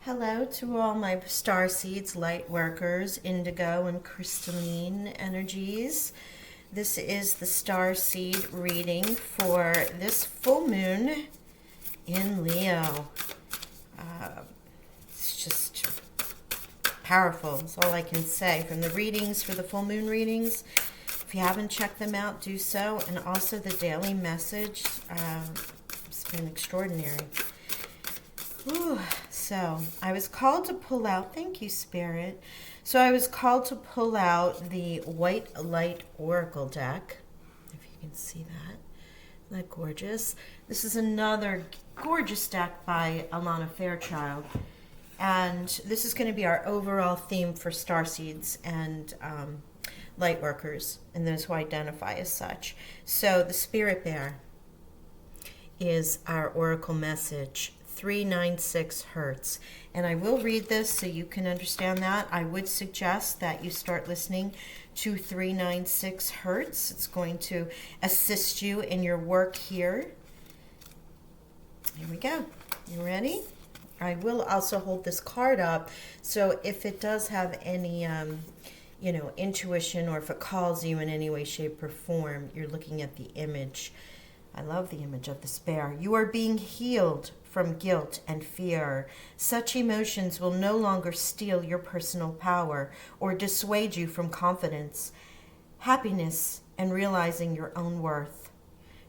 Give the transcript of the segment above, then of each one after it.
Hello to all my star seeds, light workers, indigo and crystalline energies. This is the star seed reading for this full moon in Leo. It's just powerful, that's all I can say. From the readings, for the full moon readings, if you haven't checked them out, do so. And also the daily message, it's been extraordinary. Ooh, so I was called to pull out, thank you, Spirit. So I was called to pull out the White Light Oracle deck, if you can see that. Isn't that gorgeous? This is another gorgeous deck by Alana Fairchild. And this is going to be our overall theme for starseeds and light workers and those who identify as such. So the Spirit Bear is our oracle message, 396 hertz. And I will read this so you can understand that. I would suggest that you start listening to 396 hertz. It's going to assist you in your work here. Here we go. You ready? I will also hold this card up, so if it does have any intuition, or if it calls you in any way, shape, or form, you're looking at the image. I love the image of the bear. You are being healed from guilt and fear. Such emotions will no longer steal your personal power or dissuade you from confidence, happiness, and realizing your own worth.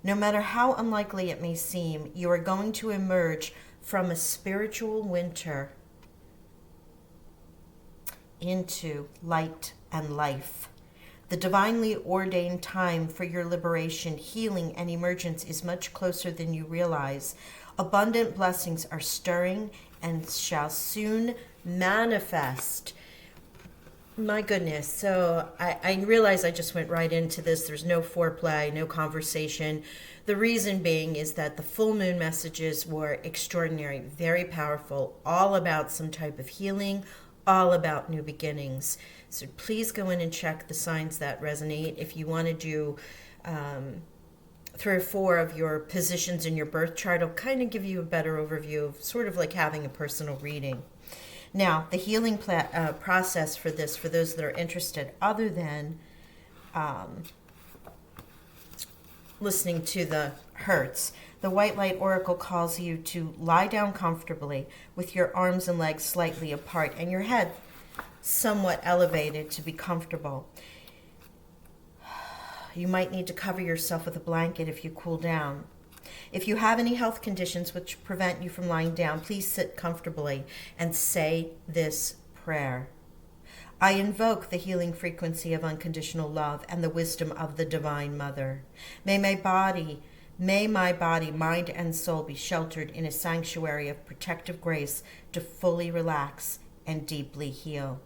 No matter how unlikely it may seem, you are going to emerge from a spiritual winter into light and life. The divinely ordained time for your liberation, healing, and emergence is much closer than you realize. Abundant blessings are stirring and shall soon manifest. My goodness. So I realize I just went right into this. There's no foreplay, no conversation. The reason being is that the full moon messages were extraordinary, very powerful, all about some type of healing, all about new beginnings. So please go in and check the signs that resonate. If you want to do 3 or 4 of your positions in your birth chart, it'll kind of give you a better overview of sort of like having a personal reading. Now, the healing process for this, for those that are interested, other than listening to the hertz, the White Light Oracle calls you to lie down comfortably with your arms and legs slightly apart and your head somewhat elevated to be comfortable. You might need to cover yourself with a blanket if you cool down. If you have any health conditions which prevent you from lying down, please sit comfortably and say this prayer. I invoke the healing frequency of unconditional love and the wisdom of the Divine Mother. May my body, mind, and soul be sheltered in a sanctuary of protective grace to fully relax and deeply heal.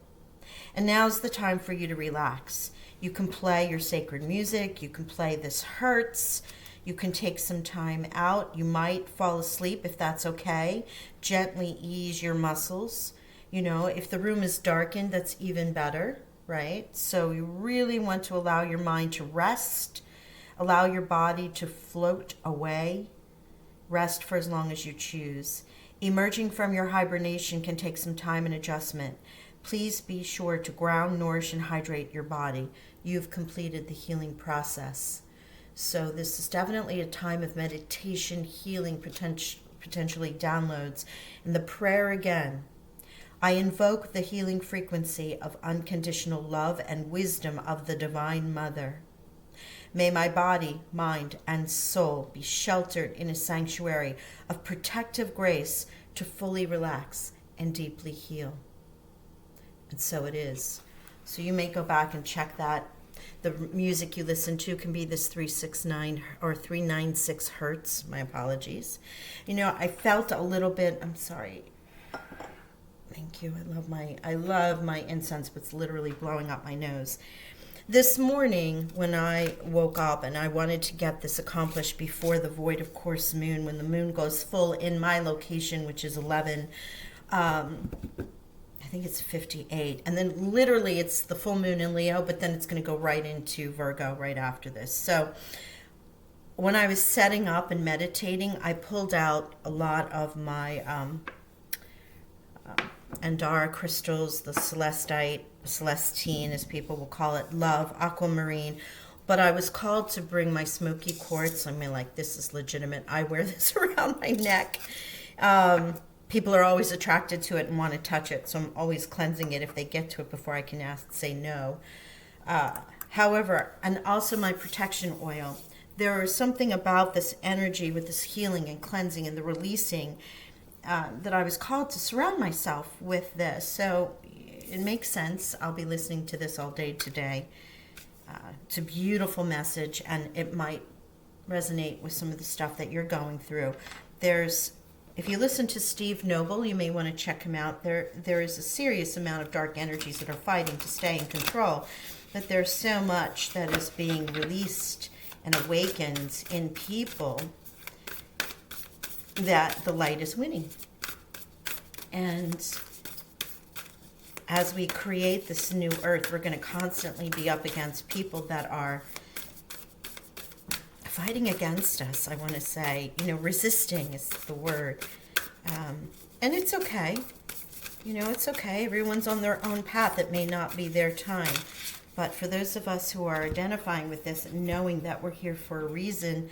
And now's the time for you to relax. You can play your sacred music. You can play this hertz. You can take some time out. You might fall asleep if that's okay. Gently ease your muscles. You know, if the room is darkened, that's even better, right? So you really want to allow your mind to rest, allow your body to float away. Rest for as long as you choose. Emerging from your hibernation can take some time and adjustment. Please be sure to ground, nourish, and hydrate your body. You've completed the healing process. So this is definitely a time of meditation, healing, potentially downloads. And the prayer again, I invoke the healing frequency of unconditional love and wisdom of the Divine Mother. May my body, mind, and soul be sheltered in a sanctuary of protective grace to fully relax and deeply heal. And so it is. So you may go back and check that. The music you listen to can be this 369 or 396 hertz. My apologies. You know, I felt a little bit, I'm sorry. Thank you. I love my incense, but it's literally blowing up my nose. This morning when I woke up, and I wanted to get this accomplished before the void of course moon, when the moon goes full in my location, which is 11, I think it's 58, and then literally it's the full moon in Leo, but then it's going to go right into Virgo right after this. So when I was setting up and meditating, I pulled out a lot of my Andara crystals, the celestite, celestine as people will call it, love, aquamarine. But I was called to bring my smoky quartz. I mean, like, this is legitimate. I wear this around my neck. People are always attracted to it and want to touch it, so I'm always cleansing it if they get to it before I can say no. However, and also my protection oil. There is something about this energy with this healing and cleansing and the releasing that I was called to surround myself with this. So it makes sense. I'll be listening to this all day today. It's a beautiful message, and it might resonate with some of the stuff that you're going through. If you listen to Steve Noble, you may want to check him out. There is a serious amount of dark energies that are fighting to stay in control, but there's so much that is being released and awakened in people that the light is winning. And as we create this new earth, we're going to constantly be up against people that are fighting against us, I want to say. Resisting is the word. And it's okay. It's okay. Everyone's on their own path. It may not be their time. But for those of us who are identifying with this and knowing that we're here for a reason,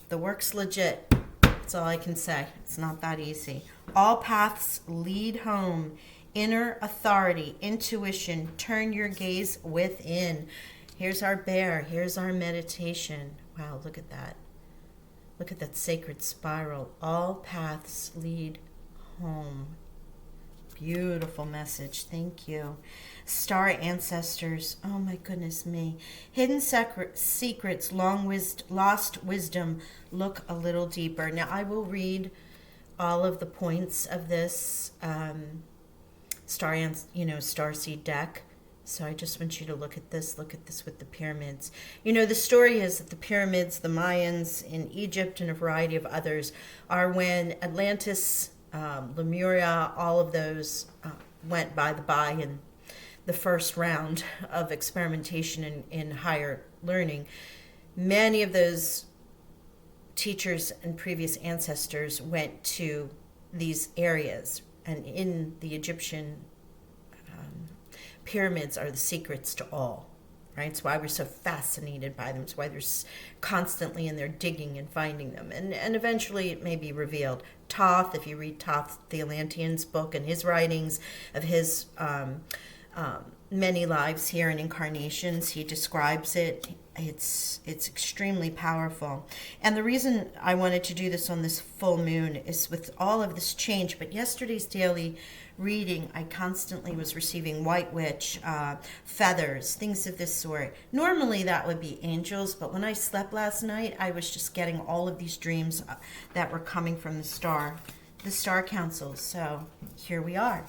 the work's legit. That's all I can say. It's not that easy. All paths lead home. Inner authority, intuition, turn your gaze within. Here's our bear. Here's our meditation. Wow, look at that. Look at that sacred spiral. All paths lead home. Beautiful message. Thank you. Star ancestors. Oh my goodness me. Hidden secrets, lost wisdom. Look a little deeper. Now I will read all of the points of this Starseed deck. So I just want you to look at this with the pyramids. The story is that the pyramids, the Mayans in Egypt and a variety of others are when Atlantis, Lemuria, all of those went by in the first round of experimentation in higher learning. Many of those teachers and previous ancestors went to these areas, and in the Egyptian pyramids are the secrets to all, right? It's why we're so fascinated by them. It's why they're constantly in there digging and finding them. And eventually it may be revealed. Thoth, if you read Thoth the Atlantean's book and his writings of his many lives here and incarnations, he describes it. It's extremely powerful. And the reason I wanted to do this on this full moon is with all of this change. But yesterday's daily reading, I constantly was receiving white witch, feathers, things of this sort. Normally that would be angels, but when I slept last night, I was just getting all of these dreams that were coming from the star councils. So here we are.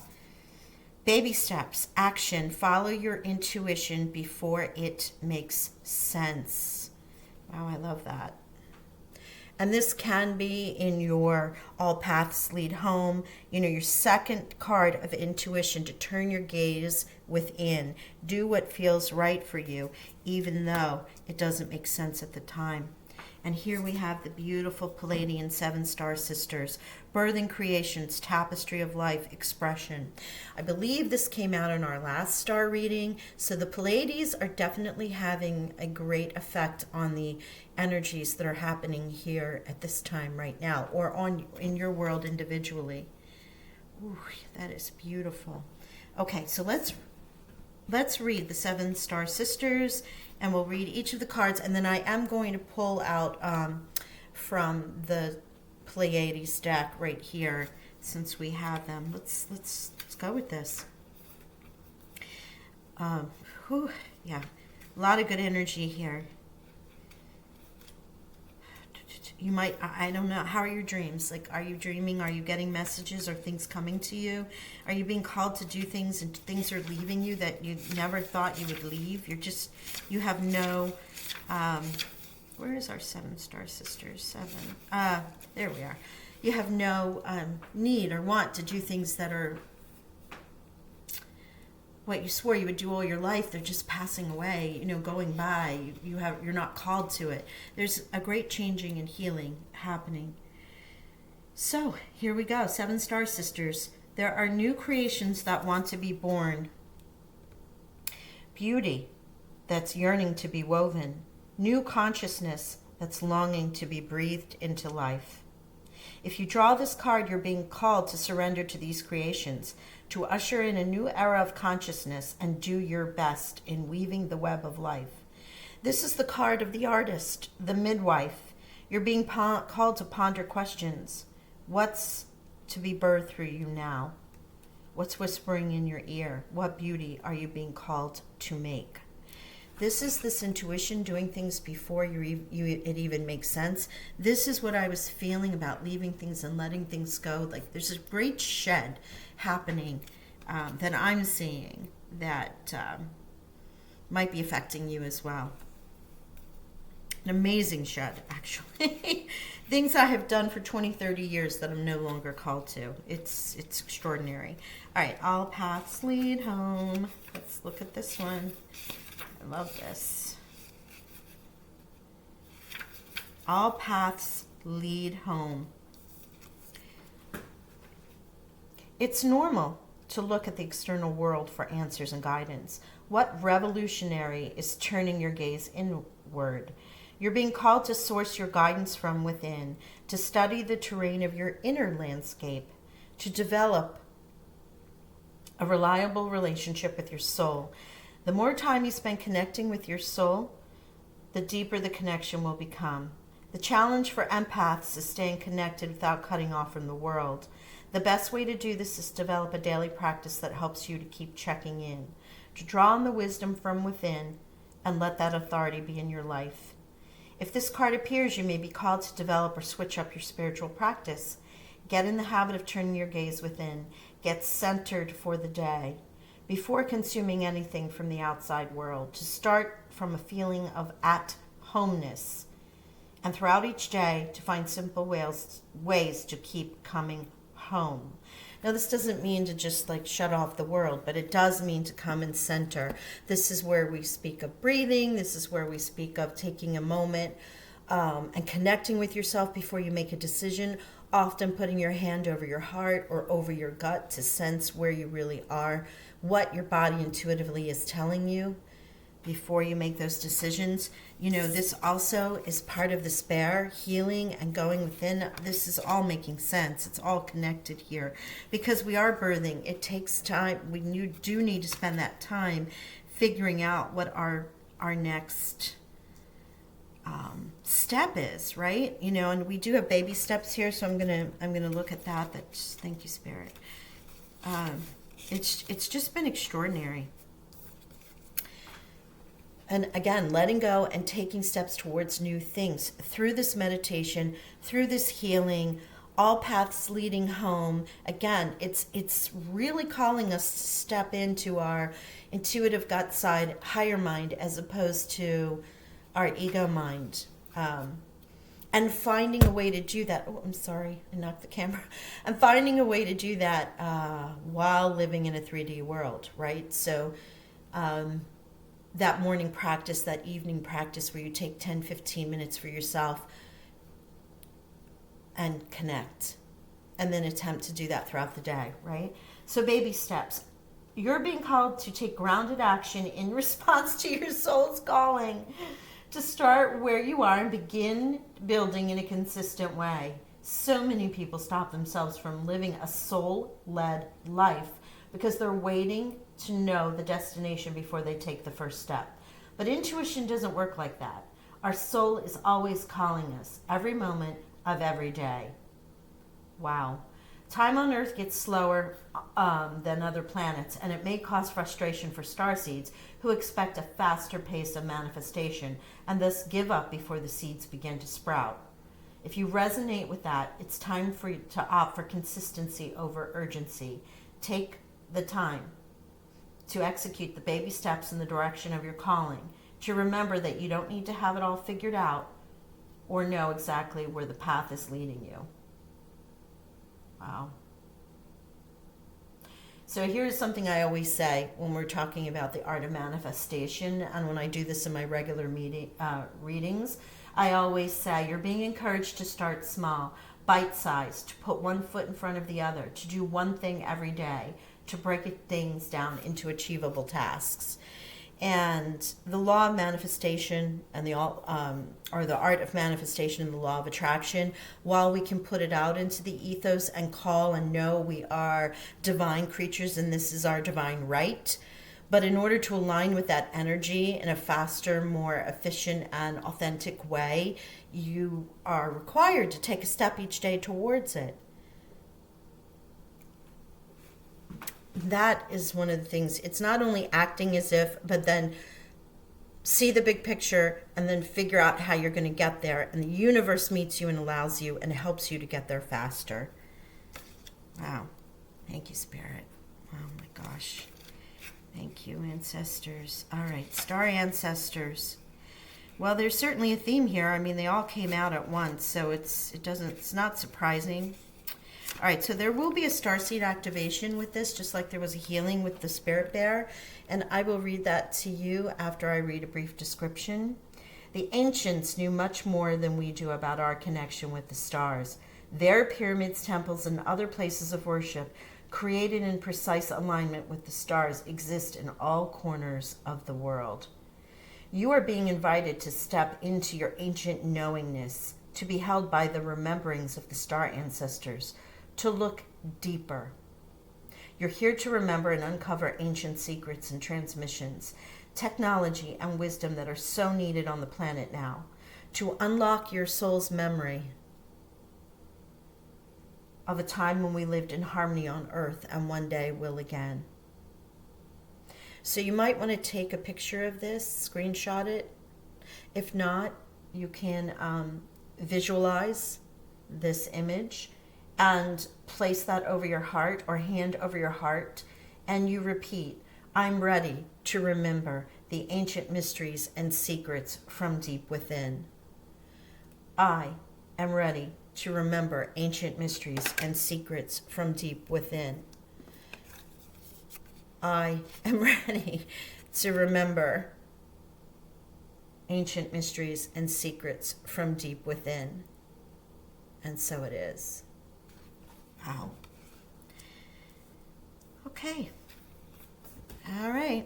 Baby steps, action, follow your intuition before it makes sense. Wow, I love that. And this can be in your all paths lead home, your second card of intuition, to turn your gaze within. Do what feels right for you, even though it doesn't make sense at the time. And here we have the beautiful Palladian 7-star sisters, birthing creations, tapestry of life, expression. I believe this came out in our last star reading, so the Pallades are definitely having a great effect on the energies that are happening here at this time right now, or in your world individually. Ooh, that is beautiful. Okay, so let's read the 7-star sisters, and we'll read each of the cards, and then I am going to pull out from the Pleiades deck right here, since we have them. Let's go with this. Yeah, a lot of good energy here. You might, I don't know, how are your dreams? Like, are you dreaming? Are you getting messages? Are things coming to you? Are you being called to do things and things are leaving you that you never thought you would leave? You have no, where is our 7-star sisters? 7. There we are. You have no need or want to do things that are what you swore you would do all your life. They're just passing away, going by. You're not called to it. There's a great changing and healing happening. So here we go. 7-star sisters. There are new creations that want to be born. Beauty that's yearning to be woven. New consciousness that's longing to be breathed into life. If you draw this card, you're being called to surrender to these creations, to usher in a new era of consciousness and do your best in weaving the web of life. This is the card of the artist, the midwife. You're being called to ponder questions. What's to be birthed through you now? What's whispering in your ear? What beauty are you being called to make? This is this intuition, doing things before it even makes sense. This is what I was feeling about leaving things and letting things go. Like there's a great shed happening that I'm seeing that might be affecting you as well. An amazing shed, actually. Things I have done for 20, 30 years that I'm no longer called to. It's extraordinary. All right, all paths lead home. Let's look at this one. I love this. All paths lead home. It's normal to look at the external world for answers and guidance. What revolutionary is turning your gaze inward? You're being called to source your guidance from within, to study the terrain of your inner landscape, to develop a reliable relationship with your soul. The more time you spend connecting with your soul, the deeper the connection will become. The challenge for empaths is staying connected without cutting off from the world. The best way to do this is to develop a daily practice that helps you to keep checking in, to draw on the wisdom from within and let that authority be in your life. If this card appears, you may be called to develop or switch up your spiritual practice. Get in the habit of turning your gaze within. Get centered for the day before consuming anything from the outside world. To start from a feeling of at-homeness. And throughout each day, to find simple ways to keep coming home. Now, this doesn't mean to just like shut off the world, but it does mean to come and center. This is where we speak of breathing. This is where we speak of taking a moment and connecting with yourself before you make a decision, often putting your hand over your heart or over your gut to sense where you really are, what your body intuitively is telling you before you make those decisions. You know, this also is part of the spare healing and going within. This is all making sense. It's all connected here because we are birthing. It takes time. We do need to spend that time figuring out what our next step is, right? You know, and we do have baby steps here, so I'm gonna look at that. That's, thank you, Spirit. It's just been extraordinary. And again, letting go and taking steps towards new things through this meditation, through this healing, all paths leading home. Again, it's really calling us to step into our intuitive gut side, higher mind, as opposed to our ego mind. And finding a way to do that. Oh, I'm sorry, I knocked the camera. And finding a way to do that while living in a 3D world, right? So, that morning practice, that evening practice where you take 10, 15 minutes for yourself and connect. And then attempt to do that throughout the day, right? So baby steps. You're being called to take grounded action in response to your soul's calling, to start where you are and begin building in a consistent way. So many people stop themselves from living a soul-led life because they're waiting to know the destination before they take the first step. But intuition doesn't work like that. Our soul is always calling us every moment of every day. Wow. Time on Earth gets slower than other planets, and it may cause frustration for starseeds who expect a faster pace of manifestation and thus give up before the seeds begin to sprout. If you resonate with that, it's time for you to opt for consistency over urgency. Take the time to execute the baby steps in the direction of your calling, to remember that you don't need to have it all figured out or know exactly where the path is leading you. Wow. So here's something I always say when we're talking about the art of manifestation, and when I do this in my regular readings, I always say you're being encouraged to start small. bite-sized, to put one foot in front of the other, to do one thing every day, to break things down into achievable tasks. And the law of manifestation and the art of manifestation and the law of attraction, while we can put it out into the ethos and call and know we are divine creatures and this is our divine right, but in order to align with that energy in a faster, more efficient and authentic way, you are required to take a step each day towards it. That is one of the things. It's not only acting as if, but then see the big picture and then figure out how you're going to get there. And the universe meets you and allows you and helps you to get there faster. Wow. Thank you, Spirit. Oh my gosh. Thank you, ancestors. All right, star ancestors. Well, there's certainly a theme here. I mean, they all came out at once, so it's not surprising. All right, so there will be a starseed activation with this, just like there was a healing with the spirit bear, and I will read that to you after I read a brief description. The ancients knew much more than we do about our connection with the stars. Their pyramids, temples, and other places of worship, created in precise alignment with the stars, exist in all corners of the world. You are being invited to step into your ancient knowingness, to be held by the rememberings of the star ancestors, to look deeper. You're here to remember and uncover ancient secrets and transmissions, technology and wisdom that are so needed on the planet now, to unlock your soul's memory of a time when we lived in harmony on Earth and one day will again. So you might want to take a picture of this, screenshot it. If not, you can visualize this image and place that over your heart or hand over your heart, and you repeat, I'm ready to remember the ancient mysteries and secrets from deep within. I am ready to remember ancient mysteries and secrets from deep within. I am ready to remember ancient mysteries and secrets from deep within. And so it is. Wow. Okay. All right.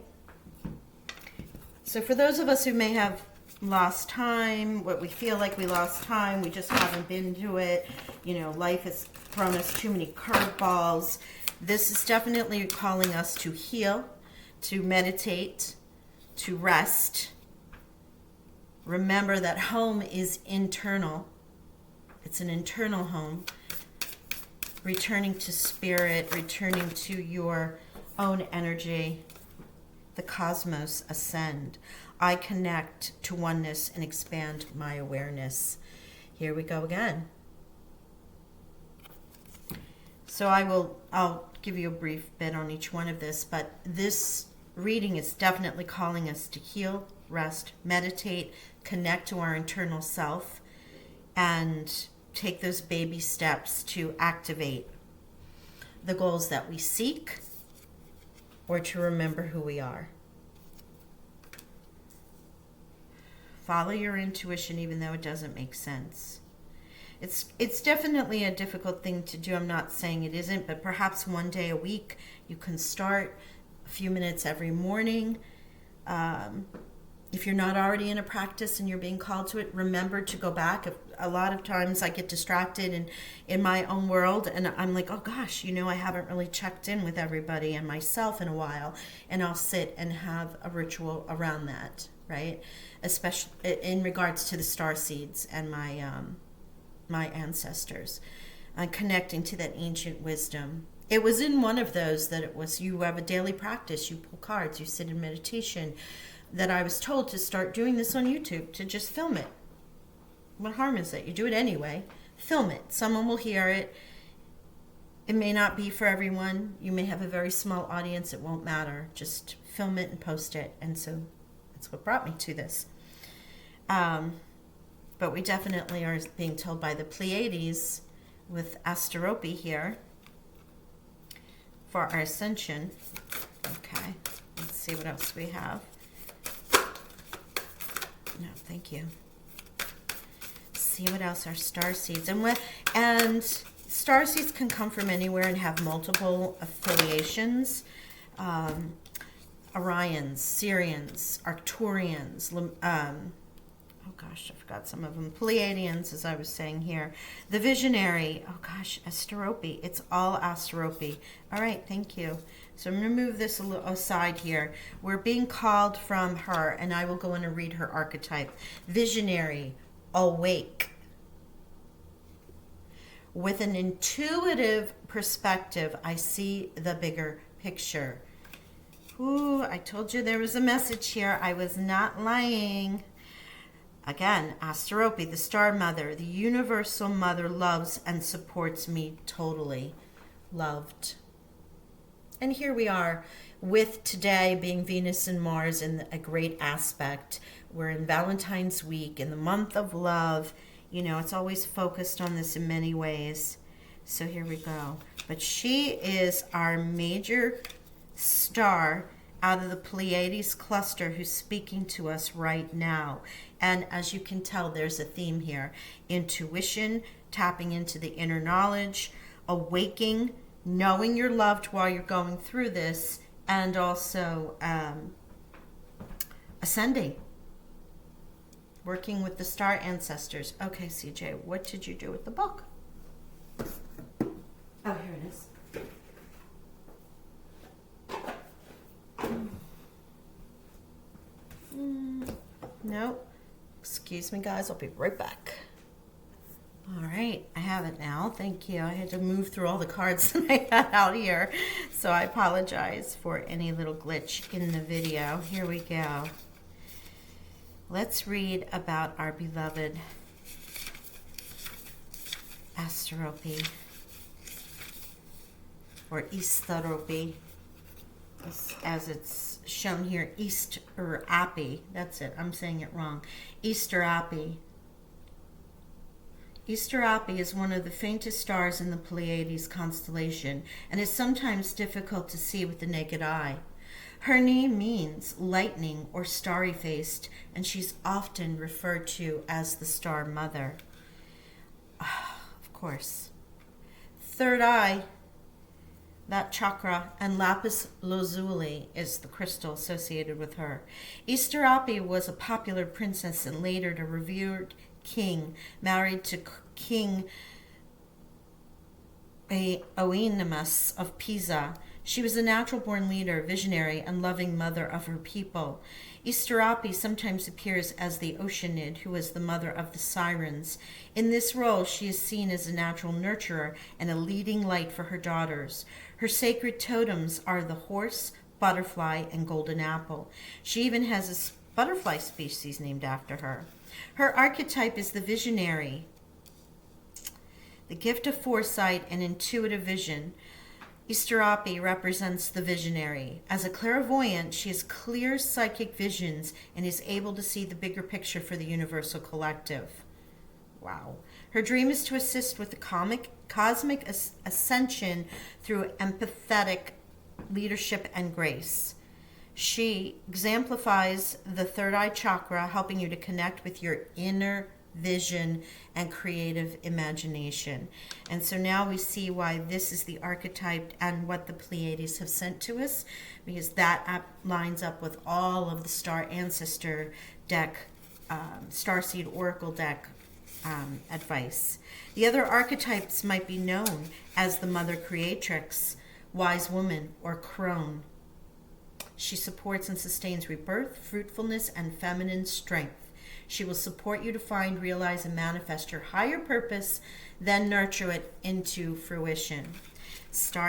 So for those of us who may have lost time, what we feel like we lost time, we just haven't been to it, life has thrown us too many curveballs. This is definitely calling us to heal, to meditate, to rest. Remember that home is internal. It's an internal home. Returning to spirit, returning to your own energy, the cosmos ascend. I connect to oneness and expand my awareness. Here we go again. So I'll give you a brief bit on each one of this, but this reading is definitely calling us to heal, rest, meditate, connect to our internal self, and take those baby steps to activate the goals that we seek or to remember who we are. Follow your intuition even though it doesn't make sense. It's definitely a difficult thing to do. I'm not saying it isn't, but perhaps one day a week you can start a few minutes every morning. If you're not already in a practice and you're being called to it, remember to go back. A lot of times I get distracted in my own world and I'm like, oh gosh, I haven't really checked in with everybody and myself in a while. And I'll sit and have a ritual around that, right? Especially in regards to the star seeds and my ancestors, connecting to that ancient wisdom. It was in one of those that it was, you have a daily practice, you pull cards, you sit in meditation, that I was told to start doing this on YouTube, to just film it. What harm is it? You do it anyway. Film it. Someone will hear it. It may not be for everyone. You may have a very small audience. It won't matter. Just film it and post it. And so that's what brought me to this. But we definitely are being told by the Pleiades with Asterope here for our ascension. Okay, let's see what else we have. No, thank you. see what else are star seeds. And star seeds can come from anywhere and have multiple affiliations. Orions, Sirians, Arcturians, oh gosh, I forgot some of them. Pleiadians, as I was saying here. The Visionary, oh gosh, Asterope. It's all Asterope. All right, thank you. So I'm going to move this a little aside here. We're being called from her, and I will go in and read her archetype. Visionary, awake. With an intuitive perspective, I see the bigger picture. Ooh, I told you there was a message here. I was not lying. Again, Asterope, the star mother, the universal mother, loves and supports me totally. Loved. And here we are with today being Venus and Mars in a great aspect. We're in Valentine's week, in the month of love. You know, it's always focused on this in many ways. So here we go. But she is our major star out of the Pleiades cluster who's speaking to us right now. And as you can tell, there's a theme here. Intuition, tapping into the inner knowledge, awaking, knowing you're loved while you're going through this, and also ascending. Working with the star ancestors. Okay, CJ, what did you do with the book? Oh, here it is. No. Excuse me, guys. I'll be right back. All right. I have it now. Thank you. I had to move through all the cards that I had out here, so I apologize for any little glitch in the video. Here we go. Let's read about our beloved Asterope, or Easterope, as it's shown here. Easter-appy. That's it. I'm saying it wrong. Easter-appy. Easter-appy is one of the faintest stars in the Pleiades constellation and is sometimes difficult to see with the naked eye. Her name means lightning or starry-faced, and she's often referred to as the Star Mother. Of course. Third eye, that chakra, and lapis lazuli is the crystal associated with her. Easter-appy was a popular princess and later a revered king, married to King Oenimus of Pisa. She was a natural-born leader, visionary, and loving mother of her people. Easter-appy sometimes appears as the Oceanid, who was the mother of the sirens. In this role, she is seen as a natural nurturer and a leading light for her daughters. Her sacred totems are the horse, butterfly, and golden apple. She even has a butterfly species named after her. Her archetype is the visionary, the gift of foresight and intuitive vision. Easter-appy represents the visionary. As a clairvoyant, she has clear psychic visions and is able to see the bigger picture for the universal collective. Wow. Her dream is to assist with the cosmic ascension through empathetic leadership and grace. She exemplifies the third eye chakra, helping you to connect with your inner vision and creative imagination. And so now we see why this is the archetype and what the Pleiades have sent to us, because that lines up with all of the star ancestor deck, Starseed Oracle deck advice. The other archetypes might be known as the Mother Creatrix, Wise Woman, or Crone. She supports and sustains rebirth, fruitfulness, and feminine strength. She will support you to find, realize, and manifest your higher purpose, then nurture it into fruition. Star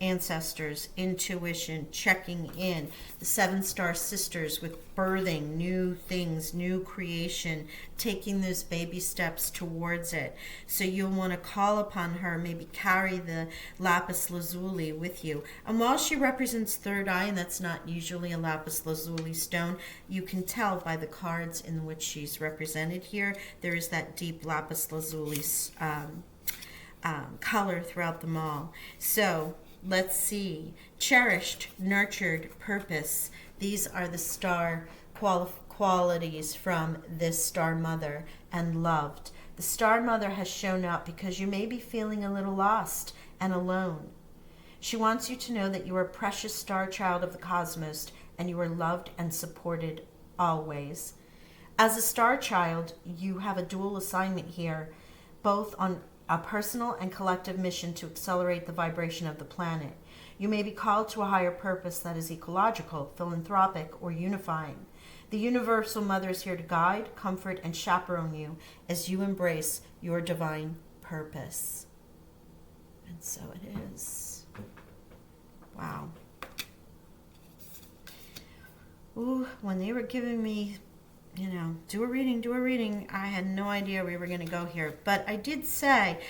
ancestors, intuition, checking in, the 7 star sisters with birthing new things, new creation, taking those baby steps towards it. So you'll want to call upon her, maybe carry the lapis lazuli with you. And while she represents third eye, and that's not usually a lapis lazuli stone, you can tell by the cards in which she's represented here, there is that deep lapis lazuli color throughout them all. So let's see. Cherished, nurtured, purpose. These are the star qualities from this star mother and loved. The star mother has shown up because you may be feeling a little lost and alone. She wants you to know that you are a precious star child of the cosmos and you are loved and supported always. As a star child, you have a dual assignment here, both on a personal and collective mission to accelerate the vibration of the planet. You may be called to a higher purpose that is ecological, philanthropic, or unifying. The Universal Mother is here to guide, comfort, and chaperone you as you embrace your divine purpose. And so it is. Wow. Ooh, when they were giving me, do a reading, I had no idea we were going to go here. But I did say,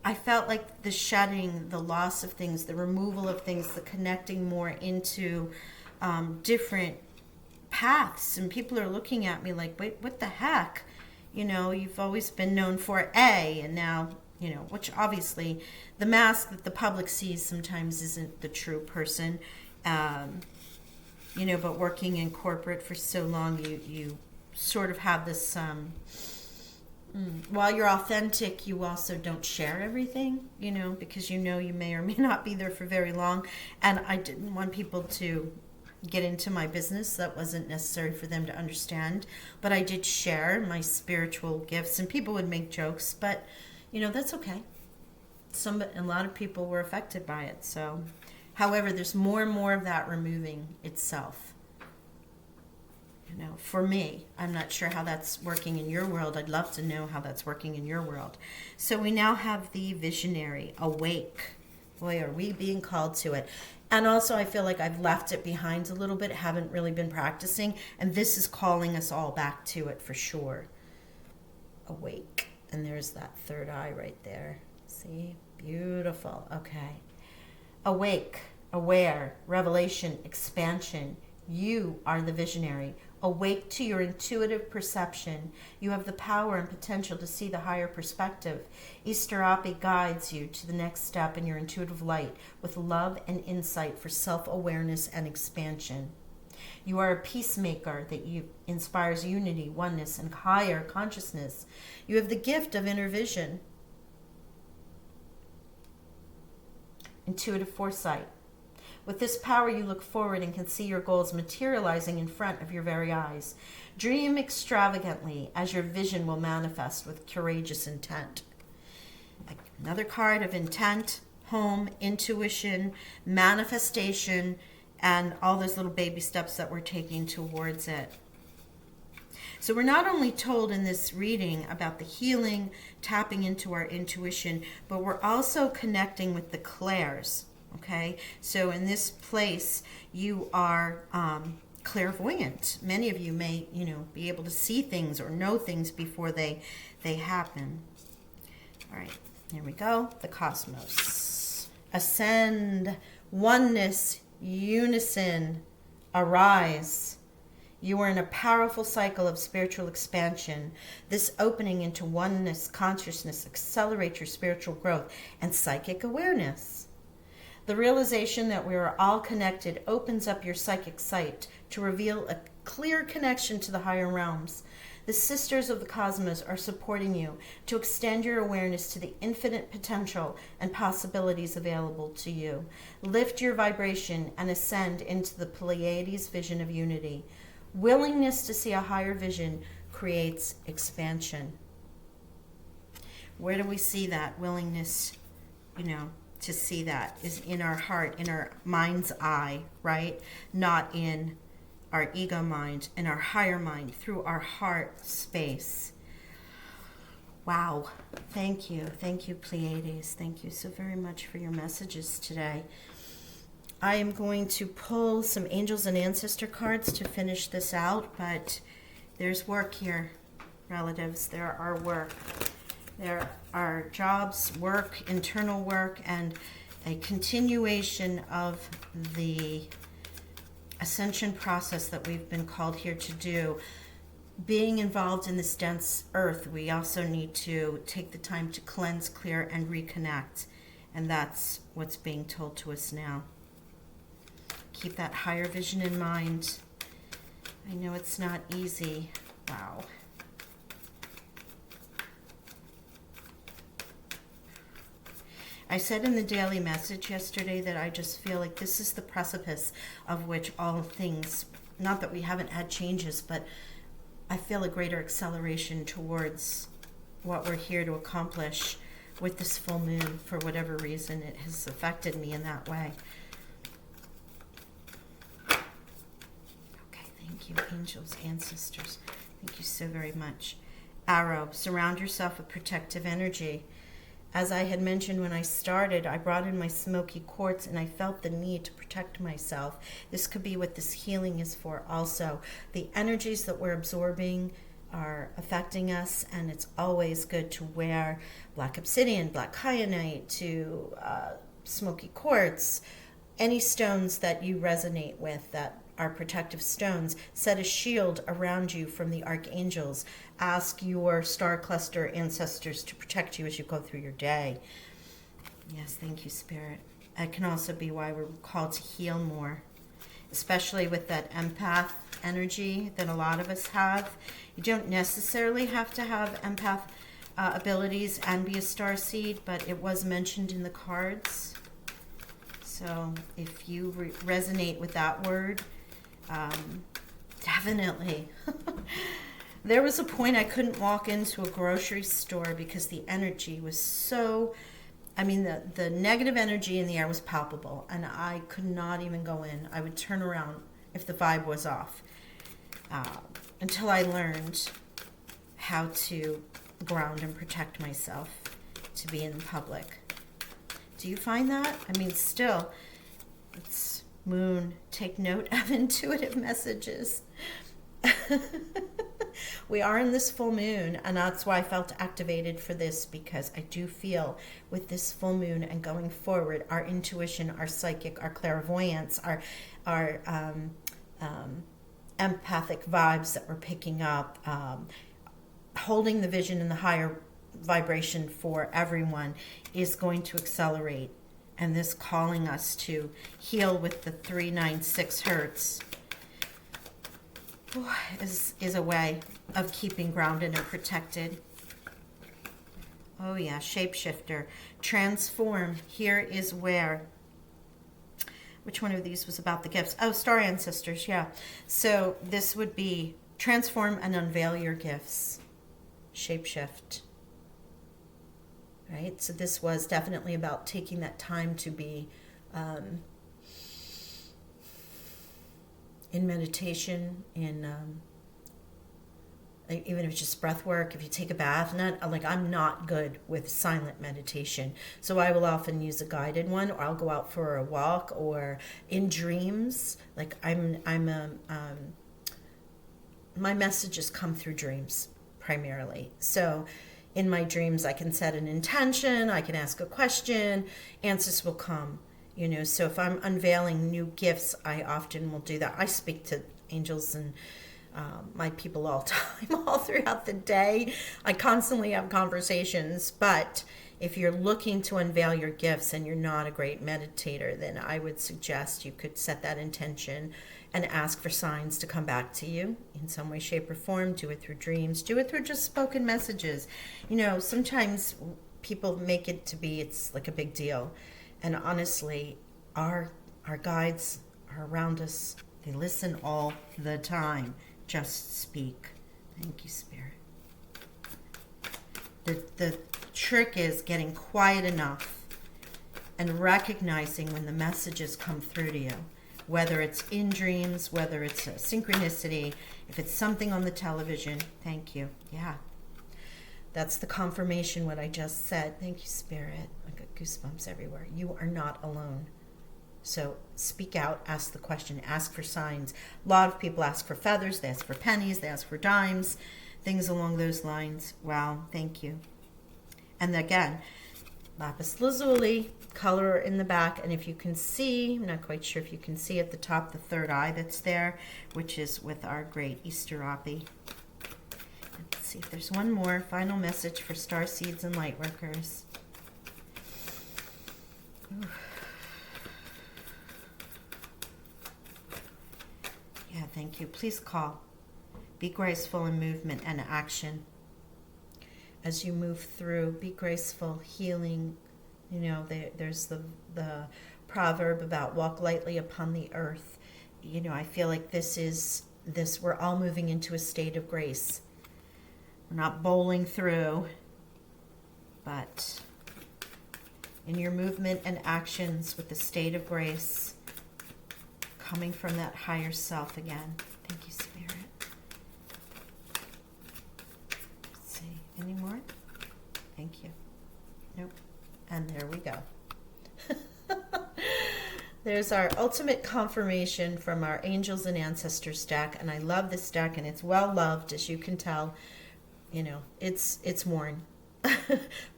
I felt like the shedding, the loss of things, the removal of things, the connecting more into different paths. And people are looking at me like, wait, what the heck? You've always been known for A, and now, which obviously the mask that the public sees sometimes isn't the true person. But working in corporate for so long, you sort of have this, while you're authentic, you also don't share everything, because you may or may not be there for very long. And I didn't want people to get into my business. That wasn't necessary for them to understand. But I did share my spiritual gifts, and people would make jokes, but, that's okay. A lot of people were affected by it. So, however, there's more and more of that removing itself. For me, I'm not sure how that's working in your world. I'd love to know how that's working in your world. So we now have the visionary, awake. Boy, are we being called to it. And also, I feel like I've left it behind a little bit, haven't really been practicing. And this is calling us all back to it for sure. Awake. And there's that third eye right there. See? Beautiful. Okay. Awake, aware, revelation, expansion. You are the visionary. Awake to your intuitive perception. You have the power and potential to see the higher perspective. Easter Api guides you to the next step in your intuitive light with love and insight for self-awareness and expansion. You are a peacemaker that inspires unity, oneness, and higher consciousness. You have the gift of inner vision, intuitive foresight. With this power, you look forward and can see your goals materializing in front of your very eyes. Dream extravagantly as your vision will manifest with courageous intent. Another card of intent, home, intuition, manifestation, and all those little baby steps that we're taking towards it. So we're not only told in this reading about the healing, tapping into our intuition, but we're also connecting with the clairs. Okay, so in this place, you are clairvoyant. Many of you may, be able to see things or know things before they happen. All right, here we go. The cosmos. Ascend, oneness, unison, arise. You are in a powerful cycle of spiritual expansion. This opening into oneness, consciousness, accelerates your spiritual growth and psychic awareness. The realization that we are all connected opens up your psychic sight to reveal a clear connection to the higher realms. The sisters of the cosmos are supporting you to extend your awareness to the infinite potential and possibilities available to you. Lift your vibration and ascend into the Pleiades vision of unity. Willingness to see a higher vision creates expansion. Where do we see that willingness, to see that is in our heart, in our mind's eye, right? Not in our ego mind, in our higher mind, through our heart space. Wow. Thank you. Thank you, Pleiades. Thank you so very much for your messages today. I am going to pull some angels and ancestor cards to finish this out, but there's work here, relatives. There are work. There are jobs, work, internal work, and a continuation of the ascension process that we've been called here to do. Being involved in this dense earth, we also need to take the time to cleanse, clear, and reconnect. And that's what's being told to us now. Keep that higher vision in mind. I know it's not easy. Wow. I said in the daily message yesterday that I just feel like this is the precipice of which all things, not that we haven't had changes, but I feel a greater acceleration towards what we're here to accomplish with this full moon. For whatever reason, it has affected me in that way. Okay, thank you, angels, ancestors. Thank you so very much. Arrow, surround yourself with protective energy. As I had mentioned when I started, I brought in my smoky quartz and I felt the need to protect myself. This could be what this healing is for also. The energies that we're absorbing are affecting us, and it's always good to wear black obsidian, black kyanite, to smoky quartz, any stones that you resonate with that are protective stones. Set a shield around you from the archangels. Ask your star cluster ancestors to protect you as you go through your day. Yes, thank you, Spirit. It can also be why we're called to heal more, especially with that empath energy that a lot of us have. You don't necessarily have to have empath abilities and be a starseed, but it was mentioned in the cards. So if you resonate with that word, definitely. There was a point I couldn't walk into a grocery store because the energy was so, the negative energy in the air was palpable, and I could not even go in. I would turn around if the vibe was off, until I learned how to ground and protect myself to be in public. Do you find that? Still, it's moon. Take note of intuitive messages. We are in this full moon, and that's why I felt activated for this, because I do feel with this full moon and going forward, our intuition, our psychic, our clairvoyance, our empathic vibes that we're picking up, holding the vision in the higher vibration for everyone is going to accelerate. And this calling us to heal with the 396 hertz is a way of keeping grounded and protected. Oh yeah, shapeshifter. Transform. Here is where. Which one of these was about the gifts? Oh, star ancestors, yeah. So this would be transform and unveil your gifts. Shapeshift. Right? So this was definitely about taking that time to be in meditation, even if it's just breath work, if you take a bath. I'm not good with silent meditation, so I will often use a guided one, or I'll go out for a walk, or in dreams. My messages come through dreams primarily. So in my dreams, I can set an intention, I can ask a question, answers will come. So if I'm unveiling new gifts, I often will do that. I speak to angels and my people all the time, all throughout the day. I constantly have conversations, but if you're looking to unveil your gifts and you're not a great meditator, then I would suggest you could set that intention and ask for signs to come back to you in some way, shape, or form. Do it through dreams. Do it through just spoken messages. Sometimes people make it to be, it's like a big deal. And honestly, our guides are around us. They listen all the time. Just speak. Thank you, Spirit. The trick is getting quiet enough and recognizing when the messages come through to you, whether it's in dreams, whether it's a synchronicity, if it's something on the television. Thank you. Yeah. That's the confirmation, what I just said. Thank you, Spirit. I got goosebumps everywhere. You are not alone. So speak out, ask the question, ask for signs. A lot of people ask for feathers, they ask for pennies, they ask for dimes, things along those lines. Wow, thank you. And again, lapis lazuli, color in the back. And if you can see, I'm not quite sure if you can see at the top, the third eye that's there, which is with our great Easter Oppie. Let's see if there's one more final message for star seeds and light workers. Yeah, Thank you. Please call. Be graceful in movement and action. As you move through, be graceful, healing. You know, there's the proverb about walk lightly upon the earth. You know, I feel like we're all moving into a state of grace. We're not bowling through, but in your movement and actions with the state of grace, coming from that higher self again. Thank you, Spirit. Let's see, any more? Thank you. Nope. And there we go. There's our ultimate confirmation from our Angels and Ancestors deck, and I love this deck, and it's well loved, as you can tell. You know, it's worn,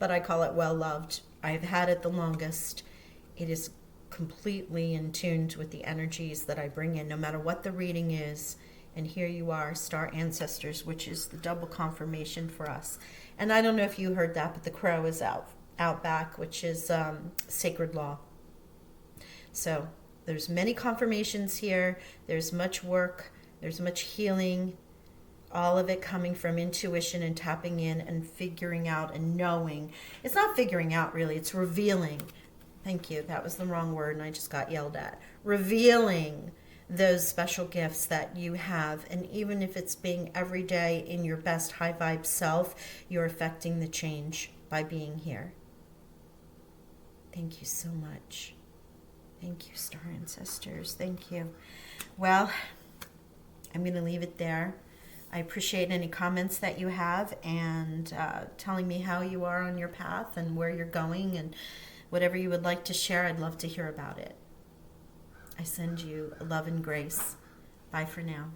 but I call it well loved. I've had it the longest. It is completely in tune with the energies that I bring in, no matter what the reading is. And here you are, Star Ancestors, which is the double confirmation for us. And I don't know if you heard that, but the crow is out back, which is sacred law. So there's many confirmations here. There's much work. There's much healing. All of it coming from intuition and tapping in and figuring out and knowing. It's not figuring out, really. It's revealing. Thank you. That was the wrong word, and I just got yelled at. Revealing those special gifts that you have. And even if it's being every day in your best high vibe self, you're affecting the change by being here. Thank you so much. Thank you, Star Ancestors. Thank you. Well, I'm going to leave it there. I appreciate any comments that you have and telling me how you are on your path and where you're going, and whatever you would like to share, I'd love to hear about it. I send you love and grace. Bye for now.